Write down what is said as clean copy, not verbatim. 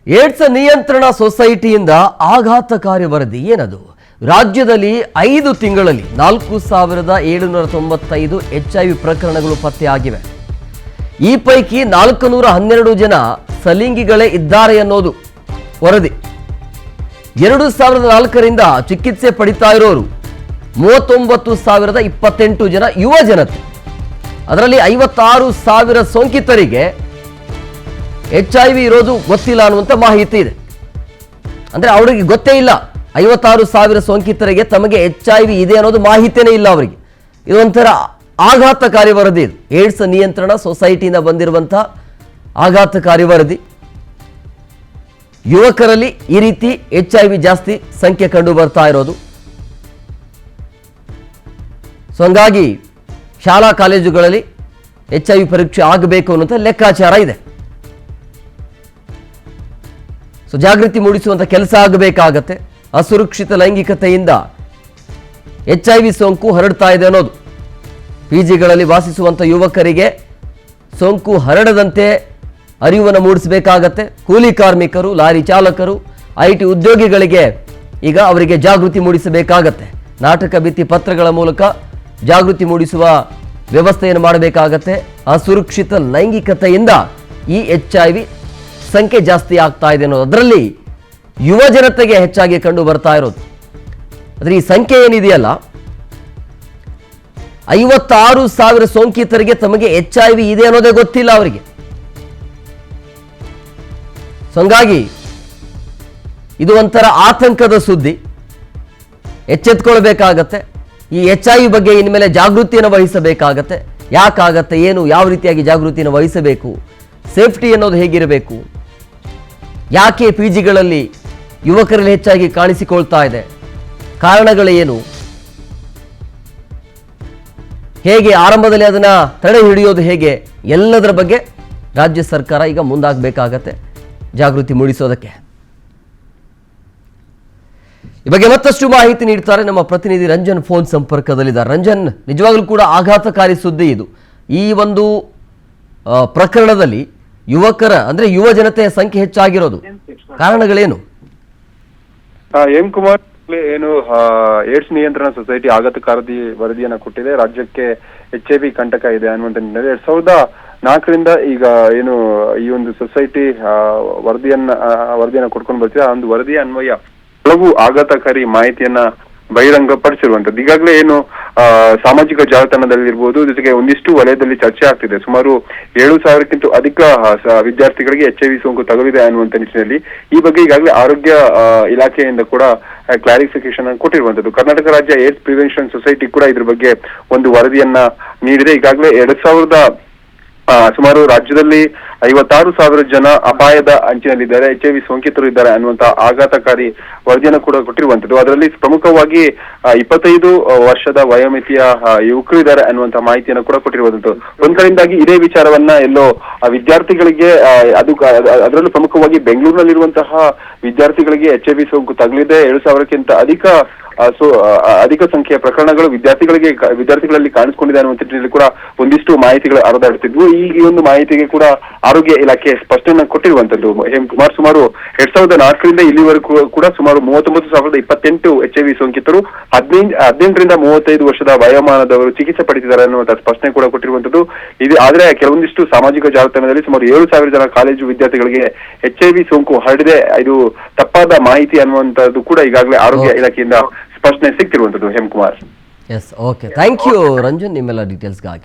AIDS ನಿಯಂತ್ರಣ ಸೊಸೈಟಿಯಿಂದ ಆಘಾತಕಾರಿ ವರದಿ ಏನದು? ರಾಜ್ಯದಲ್ಲಿ 5 ತಿಂಗಳಲ್ಲಿ 4795 HIV ಪ್ರಕರಣಗಳು ಪತ್ತೆಯಾಗಿವೆ. ಈ ಪೈಕಿ 412 ಜನ ಸಲಿಂಗಿಗಳೇ ಇದ್ದಾರೆ ಅನ್ನೋದು ವರದಿ. 2004ರಿಂದ ಚಿಕಿತ್ಸೆ ಪಡಿತಾ ಇರೋರು 39,028 ಜನ ಯುವ ಜನತೆ. ಅದರಲ್ಲಿ 56,000 ಸೋಂಕಿತರಿಗೆ HIV ಇರೋದು ಗೊತ್ತಿಲ್ಲ ಅನ್ನುವಂಥ ಮಾಹಿತಿ ಇದೆ. ಅಂದರೆ ಅವರಿಗೆ ಗೊತ್ತೇ ಇಲ್ಲ. 56,000 ಸೋಂಕಿತರಿಗೆ ತಮಗೆ HIV ಇದೆ ಅನ್ನೋದು ಮಾಹಿತಿನೇ ಇಲ್ಲ ಅವರಿಗೆ. ಇದೊಂಥರ ಆಘಾತಕಾರಿ ವರದಿ ಇದು. ಏಡ್ಸ್ ನಿಯಂತ್ರಣ ಸೊಸೈಟಿಯಿಂದ ಬಂದಿರುವಂಥ ಆಘಾತಕಾರಿ ವರದಿ. ಯುವಕರಲ್ಲಿ ಈ ರೀತಿ HIV ಜಾಸ್ತಿ ಸಂಖ್ಯೆ ಕಂಡು ಬರ್ತಾ ಇರೋದು. ಸೊ ಹಂಗಾಗಿ ಶಾಲಾ ಕಾಲೇಜುಗಳಲ್ಲಿ HIV ಪರೀಕ್ಷೆ ಆಗಬೇಕು ಅನ್ನುವಂಥ ಲೆಕ್ಕಾಚಾರ ಇದೆ. ಸೊ ಜಾಗೃತಿ ಮೂಡಿಸುವಂಥ ಕೆಲಸ ಆಗಬೇಕಾಗತ್ತೆ. ಅಸುರಕ್ಷಿತ ಲೈಂಗಿಕತೆಯಿಂದ HIV ಸೋಂಕು ಹರಡ್ತಾ ಇದೆ ಅನ್ನೋದು. PGಗಳಲ್ಲಿ ವಾಸಿಸುವಂಥ ಯುವಕರಿಗೆ ಸೋಂಕು ಹರಡದಂತೆ ಅರಿವನ್ನು ಮೂಡಿಸಬೇಕಾಗತ್ತೆ. ಕೂಲಿ ಕಾರ್ಮಿಕರು, ಲಾರಿ ಚಾಲಕರು, IT ಉದ್ಯೋಗಿಗಳಿಗೆ ಈಗ ಅವರಿಗೆ ಜಾಗೃತಿ ಮೂಡಿಸಬೇಕಾಗತ್ತೆ. ನಾಟಕ ಭಿತ್ತಿ ಪತ್ರಗಳ ಮೂಲಕ ಜಾಗೃತಿ ಮೂಡಿಸುವ ವ್ಯವಸ್ಥೆಯನ್ನು ಮಾಡಬೇಕಾಗತ್ತೆ. ಅಸುರಕ್ಷಿತ ಲೈಂಗಿಕತೆಯಿಂದ ಈ HIV ಸಂಖ್ಯೆ ಜಾಸ್ತಿ ಆಗ್ತಾ ಇದೆ ಅನ್ನೋದು. ಅದರಲ್ಲಿ ಯುವ ಜನತೆಗೆ ಹೆಚ್ಚಾಗಿ ಕಂಡು ಬರ್ತಾ ಇರೋದು. ಆದರೆ ಈ ಸಂಖ್ಯೆ ಏನಿದೆಯಲ್ಲ, 56,000 ಸೋಂಕಿತರಿಗೆ ತಮಗೆ HIV ಇದೆ ಅನ್ನೋದೇ ಗೊತ್ತಿಲ್ಲ ಅವರಿಗೆ. ಸೊ ಹಂಗಾಗಿ ಇದು ಒಂಥರ ಆತಂಕದ ಸುದ್ದಿ. ಎಚ್ಚೆತ್ಕೊಳ್ಬೇಕಾಗತ್ತೆ. ಈ HIV ಬಗ್ಗೆ ಇನ್ಮೇಲೆ ಜಾಗೃತಿಯನ್ನು ವಹಿಸಬೇಕಾಗತ್ತೆ. ಯಾಕಾಗತ್ತೆ, ಏನು, ಯಾವ ರೀತಿಯಾಗಿ ಜಾಗೃತಿಯನ್ನು ವಹಿಸಬೇಕು, ಸೇಫ್ಟಿ ಅನ್ನೋದು ಹೇಗಿರಬೇಕು, ಯಾಕೆ PGಗಳಲ್ಲಿ ಯುವಕರಲ್ಲಿ ಹೆಚ್ಚಾಗಿ ಕಾಣಿಸಿಕೊಳ್ತಾ ಇದೆ, ಕಾರಣಗಳೇನು, ಹೇಗೆ ಆರಂಭದಲ್ಲಿ ಅದನ್ನು ತಡೆ ಹಿಡಿಯೋದು ಹೇಗೆ, ಎಲ್ಲದರ ಬಗ್ಗೆ ರಾಜ್ಯ ಸರ್ಕಾರ ಈಗ ಮುಂದಾಗಬೇಕಾಗತ್ತೆ ಜಾಗೃತಿ ಮೂಡಿಸೋದಕ್ಕೆ. ಈ ಬಗ್ಗೆ ಮತ್ತಷ್ಟು ಮಾಹಿತಿ ನೀಡ್ತಾರೆ ನಮ್ಮ ಪ್ರತಿನಿಧಿ ರಂಜನ್ ಫೋನ್ ಸಂಪರ್ಕದಲ್ಲಿದ್ದಾರೆ. ರಂಜನ್, ನಿಜವಾಗ್ಲೂ ಕೂಡ ಆಘಾತಕಾರಿ ಸುದ್ದಿ ಇದು. ಈ ಒಂದು ಪ್ರಕರಣದಲ್ಲಿ ಯುವಕರ ಅಂದ್ರೆ ಯುವ ಜನತೆಯ ಸಂಖ್ಯೆ ಹೆಚ್ಚಾಗಿರೋದು, ಕಾರಣಗಳೇನು? ಎಂ ಕುಮಾರ್, ಏನು ಏಡ್ಸ್ ನಿಯಂತ್ರಣ ಸೊಸೈಟಿ ಆಘಾತಕಾರಿ ವರದಿಯನ್ನ ಕೊಟ್ಟಿದೆ. ರಾಜ್ಯಕ್ಕೆ HIV ಕಂಟಕ ಇದೆ ಅನ್ನುವಂತ ನಿಟ್ಟಿನಲ್ಲಿ 2004ರಿಂದ ಈಗ ಏನು ಈ ಒಂದು ಸೊಸೈಟಿ ವರದಿಯನ್ನ ಕೊಟ್ಕೊಂಡು ಬರ್ತಿದೆ. ಆ ಒಂದು ವರದಿಯ ಅನ್ವಯ ಹಲವು ಆಘಾತಕಾರಿ ಮಾಹಿತಿಯನ್ನ ಬಹಿರಂಗಪಡಿಸಿರುವಂತದ್ದು. ಈಗಾಗಲೇ ಏನು ಸಾಮಾಜಿಕ ಜಾಲತಾಣದಲ್ಲಿರ್ಬೋದು, ಜೊತೆಗೆ ಒಂದಿಷ್ಟು ವಲಯದಲ್ಲಿ ಚರ್ಚೆ ಆಗ್ತಿದೆ. ಸುಮಾರು 7,000ಕ್ಕಿಂತ ಅಧಿಕ ವಿದ್ಯಾರ್ಥಿಗಳಿಗೆ HIV ಸೋಂಕು ತಗುಲಿದೆ ಅನ್ನುವಂತ ನಿಟ್ಟಿನಲ್ಲಿ ಈ ಬಗ್ಗೆ ಈಗಾಗಲೇ ಆರೋಗ್ಯ ಇಲಾಖೆಯಿಂದ ಕೂಡ ಕ್ಲಾರಿಫಿಕೇಶನ್ ಕೊಟ್ಟಿರುವಂತದ್ದು. ಕರ್ನಾಟಕ ರಾಜ್ಯ ಏಡ್ಸ್ ಪ್ರಿವೆನ್ಷನ್ ಸೊಸೈಟಿ ಕೂಡ ಇದ್ರ ಬಗ್ಗೆ ಒಂದು ವರದಿಯನ್ನ ನೀಡಿದೆ. ಈಗಾಗಲೇ 2000 ಸುಮಾರು ರಾಜ್ಯದಲ್ಲಿ 56,000 ಜನ ಅಪಾಯದ ಅಂಚಿನಲ್ಲಿದ್ದಾರೆ, HIV ಸೋಂಕಿತರು ಇದ್ದಾರೆ ಅನ್ನುವಂತಹ ಆಘಾತಕಾರಿ ವರದಿಯನ್ನು ಕೂಡ ಕೊಟ್ಟಿರುವಂತದ್ದು. ಅದರಲ್ಲಿ ಪ್ರಮುಖವಾಗಿ 25 ವರ್ಷದ ವಯೋಮಿತಿಯ ಯುವಕರು ಇದ್ದಾರೆ ಅನ್ನುವಂತಹ ಮಾಹಿತಿಯನ್ನು ಕೂಡ ಕೊಟ್ಟಿರುವಂತದ್ದು. ಒಂದ್ ಕಡೆಯಿಂದಾಗಿ ಇದೇ ವಿಚಾರವನ್ನ ಎಲ್ಲೋ ವಿದ್ಯಾರ್ಥಿಗಳಿಗೆ ಅದರಲ್ಲೂ ಪ್ರಮುಖವಾಗಿ ಬೆಂಗಳೂರಿನಲ್ಲಿರುವಂತಹ ವಿದ್ಯಾರ್ಥಿಗಳಿಗೆ HIV ಸೋಂಕು ತಗುಲಿದೆ. 7,000ಕ್ಕಿಂತ ಅಧಿಕ ಸಂಖ್ಯೆಯ ಪ್ರಕರಣಗಳು ವಿದ್ಯಾರ್ಥಿಗಳಲ್ಲಿ ಕಾಣಿಸಿಕೊಂಡಿದೆ ಅನ್ನುವಂಥ ನಿಟ್ಟಿನಲ್ಲಿ ಕೂಡ ಒಂದಿಷ್ಟು ಮಾಹಿತಿಗಳು ಹರಿದಾಡುತ್ತಿದ್ವು. ಈ ಒಂದು ಮಾಹಿತಿಗೆ ಕೂಡ ಆರೋಗ್ಯ ಇಲಾಖೆ ಸ್ಪಷ್ಟನೆ ಕೊಟ್ಟಿರುವಂತದ್ದು. ಕುಮಾರ್, ಸುಮಾರು 2004ರಿಂದ ಇಲ್ಲಿವರೆಗೂ ಕೂಡ ಸುಮಾರು 39,028 HIV ಸೋಂಕಿತರು 18ರಿಂದ 35 ವರ್ಷದ ವಯೋಮಾನದವರು ಚಿಕಿತ್ಸೆ ಪಡೆದಿದ್ದಾರೆ ಅನ್ನುವಂಥ ಸ್ಪಷ್ಟನೆ ಕೂಡ ಕೊಟ್ಟಿರುವಂತದ್ದು. ಇದು ಆದ್ರೆ ಕೆಲವೊಂದಿಷ್ಟು ಸಾಮಾಜಿಕ ಜಾಲತಾಣದಲ್ಲಿ ಸುಮಾರು 7,000 ಜನ ಕಾಲೇಜು ವಿದ್ಯಾರ್ಥಿಗಳಿಗೆ HIV ಸೋಂಕು ಹರಡಿದೆ, ಇದು ತಪ್ಪಾದ ಮಾಹಿತಿ ಅನ್ನುವಂಥದ್ದು ಕೂಡ ಈಗಾಗಲೇ ಆರೋಗ್ಯ ಇಲಾಖೆಯಿಂದ ಸ್ಪಷ್ಟನೆ ಸಿಗ್ತಿರುವಂತದ್ದು. Hemakumar. Yes, okay, thank you Ranjan ನಿಮ್ಮೆಲ್ಲ ಡೀಟೇಲ್ಸ್ಗಾಗಿ.